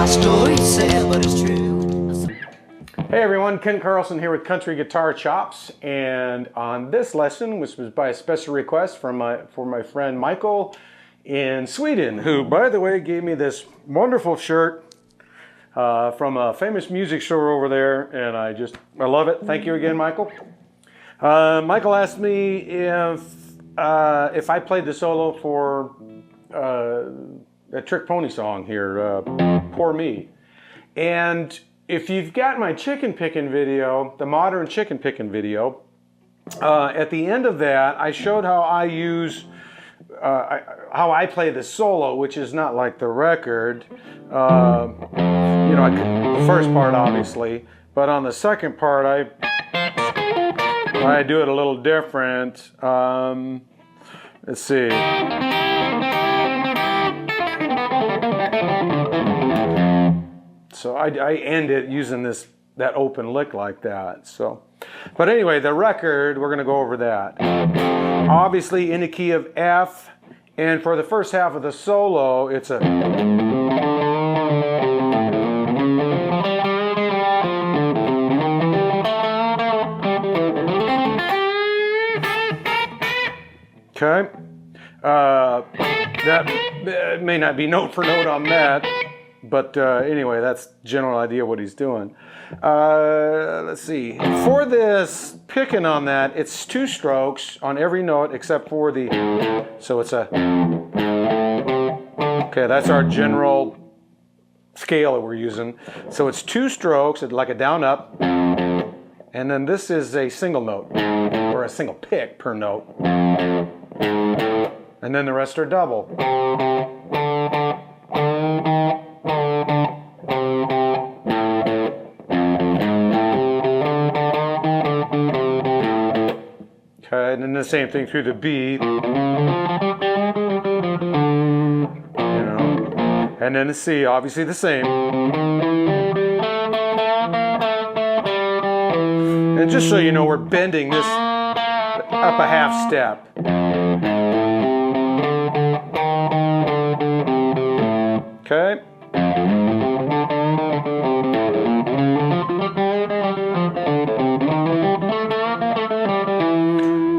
story sad, but it's true. Hey everyone, Ken Carlson here with Country Guitar Chops, and on this lesson, which was by a special request for my friend Michael in Sweden, who, by the way, gave me this wonderful shirt from a famous music store over there, and I love it. Thank you again, Michael. Michael asked me if I played the solo for a Trick Pony song here, Poor Me. And if you've got my chicken picking video, the modern chicken picking video, at the end of that, I showed how I play the solo, which is not like the record. The first part, obviously, but on the second part, I do it a little different. Let's see. So I end it using that open lick like that. So, but anyway, the record, we're going to go over that. Obviously in the key of F, and for the first half of the solo, it's a. Okay. That may not be note for note on that. But anyway, that's general idea what he's doing. Let's see. For this picking on that, it's 2 strokes on every note except for the. So it's a. Okay, that's our general scale that we're using. So it's 2 strokes, like a down up, and then this is a single note or a single pick per note, and then the rest are double. Okay, and then the same thing through the B. And then the C, obviously the same. And just so you know, we're bending this up a half step. Okay.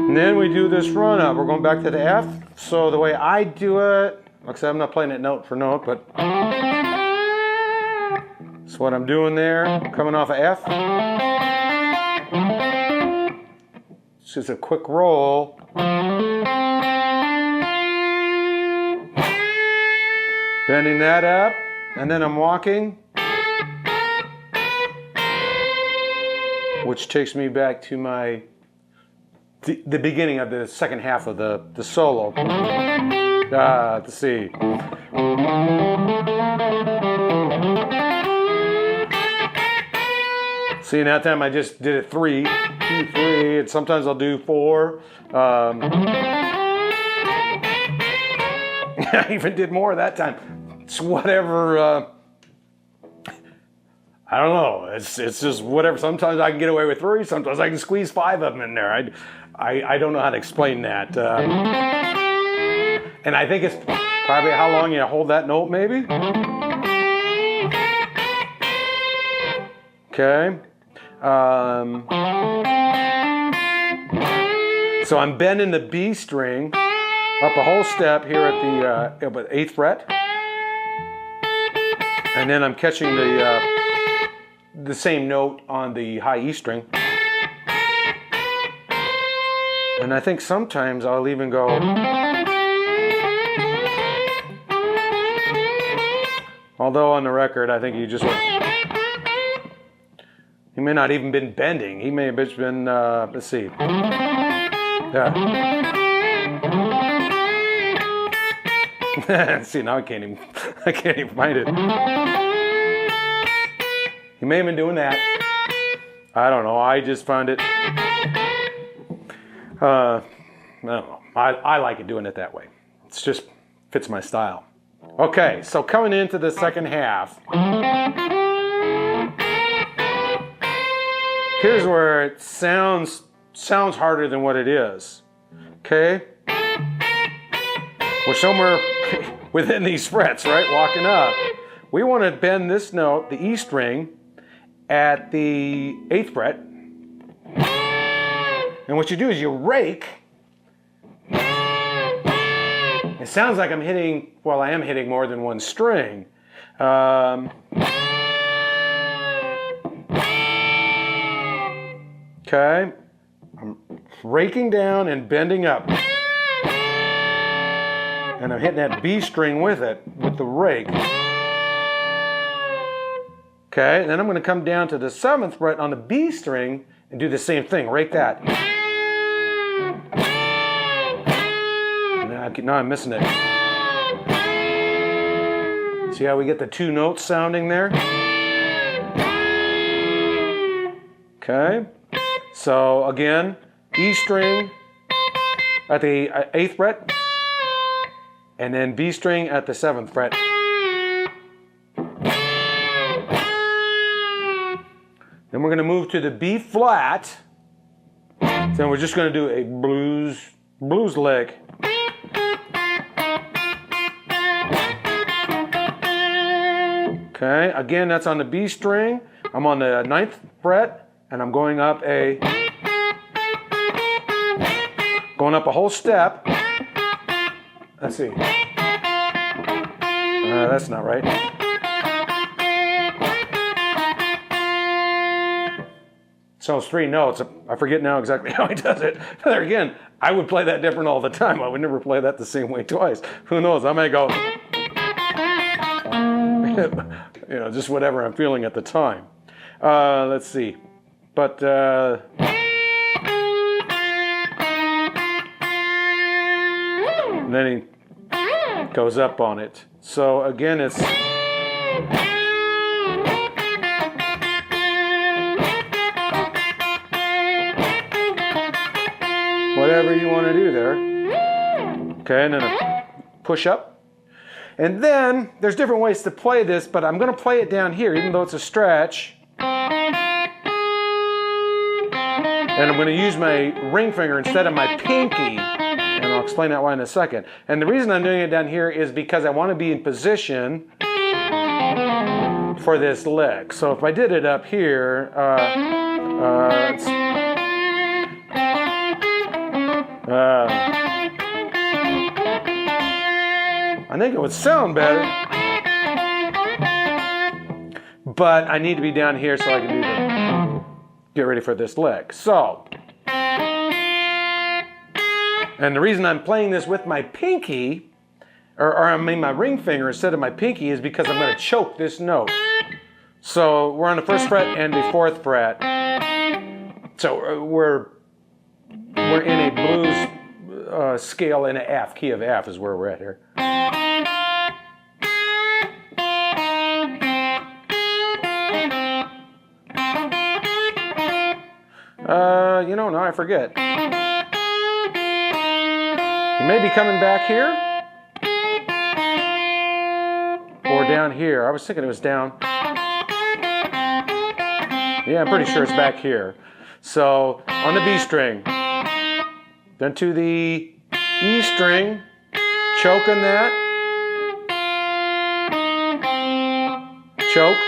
And then we do this run up. We're going back to the F. So the way I do it, like I said, I'm not playing it note for note, but that's what I'm doing there. Coming off of F. It's just a quick roll. Bending that up, and then I'm walking, which takes me back to the beginning of the second half of the solo. Let's see. See, that time I just did it 3, 2, 3, and sometimes I'll do 4. I even did more that time. It's whatever. I don't know. It's just whatever. Sometimes I can get away with 3. Sometimes I can squeeze 5 of them in there. I don't know how to explain that. And I think it's probably how long you hold that note, maybe. Okay. So I'm bending the B string up a whole step here at the 8th fret, and then I'm catching the same note on the high E string, and I think sometimes I'll even go. Although on the record, I think he may not even been bending. He may have just been. Let's see. Yeah. See, now I can't even find it. He may have been doing that. I don't know. I just found it. I don't know. I like it doing it that way. It's just fits my style. Okay, so coming into the second half. Here's where it sounds harder than what it is. Okay? We're somewhere within these frets, right? Walking up. we want to bend this note, the E string, at the 8th fret. And what you do is you rake. It sounds like I'm hitting, well, I am hitting more than one string. Okay, I'm raking down and bending up. And I'm hitting that B string with it, with the rake. Okay, and then I'm going to come down to the 7th fret on the B string and do the same thing, rake that. Now I'm missing it. See how we get the two notes sounding there? Okay, so again, E string at the 8th fret, and then B string at the 7th fret. Then we're going to move to the B flat. Then we're just going to do a blues lick. Okay, again, that's on the B string. I'm on the 9th fret, and I'm going up a whole step. Let's see. That's not right. So it's 3 notes. I forget now exactly how he does it. There again, I would play that different all the time. I would never play that the same way twice. Who knows? I may go, just whatever I'm feeling at the time. Let's see. But and then he goes up on it. So again, it's whatever you want to do there. Okay, and then a push up. And then there's different ways to play this, but I'm going to play it down here, even though it's a stretch. And I'm going to use my ring finger instead of my pinky. And I'll explain that why in a second. And the reason I'm doing it down here is because I want to be in position for this lick. So if I did it up here, I think it would sound better, but I need to be down here so I can get ready for this lick. So, and the reason I'm playing this with my pinky, or I mean my ring finger instead of my pinky, is because I'm going to choke this note. So we're on the 1st fret and the 4th fret. So we're in a blues scale in an F, key of F is where we're at here. No, I forget. You may be coming back here or down here. I was thinking it was down. Yeah, I'm pretty sure it's back here. So on the B string, then to the E string, choking that, choke.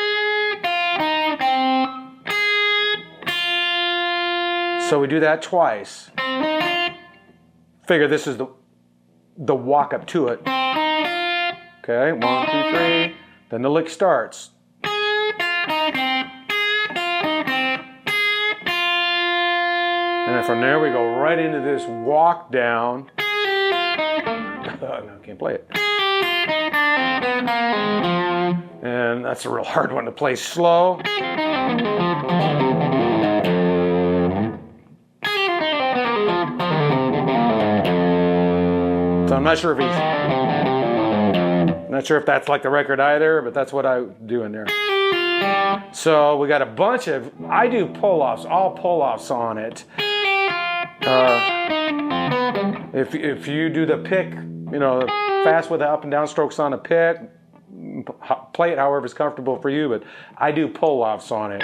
So we do that twice. Figure this is the walk up to it. Okay, 1, 2, 3. Then the lick starts. And then from there we go right into this walk down. No, I can't play it. And that's a real hard one to play slow. So I'm not sure if that's like the record either, but that's what I do in there. So we got a bunch of, I do pull-offs, all pull-offs on it. If you do the pick, fast with the up and down strokes on a pick, play it however is comfortable for you, but I do pull-offs on it.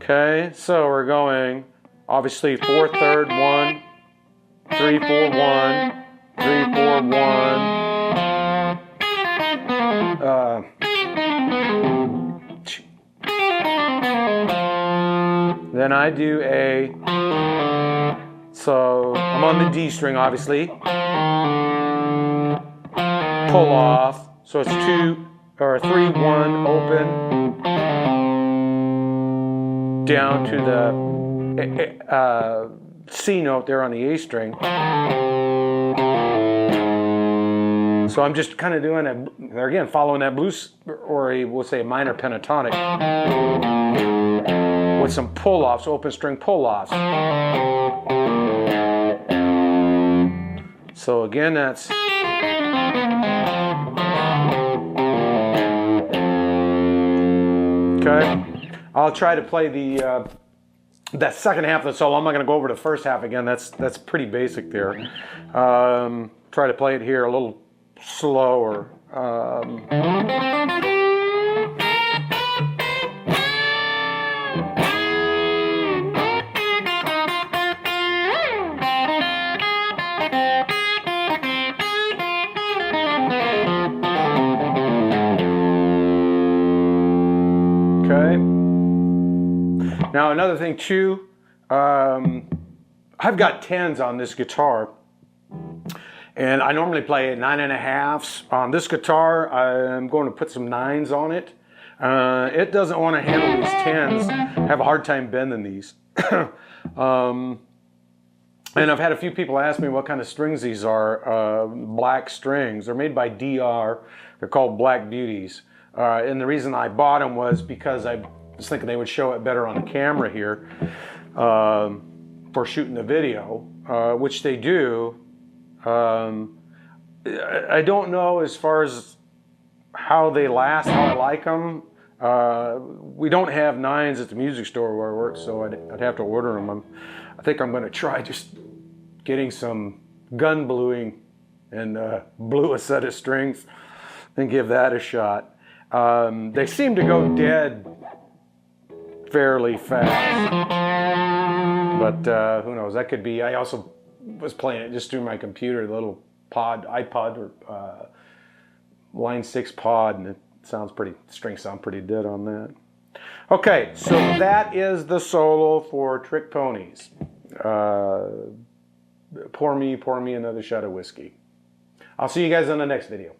Okay, so we're going obviously 4th, 3rd, 1, 3, 4, 1, 3, 4, 1. Then I do a, so I'm on the D string obviously, pull off, so it's 2 or 3, 1, open, down to the C note there on the A string. So I'm just kind of doing it, again, following that blues, or we'll say a minor pentatonic, with some pull-offs, open string pull-offs. So again, that's okay. I'll try to play the that second half of the solo. I'm not going to go over the first half again. That's pretty basic there. Try to play it here a little slower. Okay. Now another thing too, I've got 10s on this guitar, and I normally play 9.5s. On this guitar, I'm going to put some 9s on it. It doesn't want to handle these 10s. I have a hard time bending these. And I've had a few people ask me what kind of strings these are. Black strings. They're made by DR. They're called Black Beauties. And the reason I bought them was because I was thinking they would show it better on the camera here for shooting the video, which they do. I don't know as far as how they last, how I like them. We don't have 9s at the music store where I work, so I'd have to order them. I think I'm going to try just getting some gun bluing and blue a set of strings and give that a shot. They seem to go dead fairly fast, but who knows? That could be. I also was playing it just through my computer, the little iPod or Line 6 pod, and it sounds pretty. Strings sound pretty dead on that. Okay, so that is the solo for Trick Ponies. Pour me another shot of whiskey. I'll see you guys in the next video.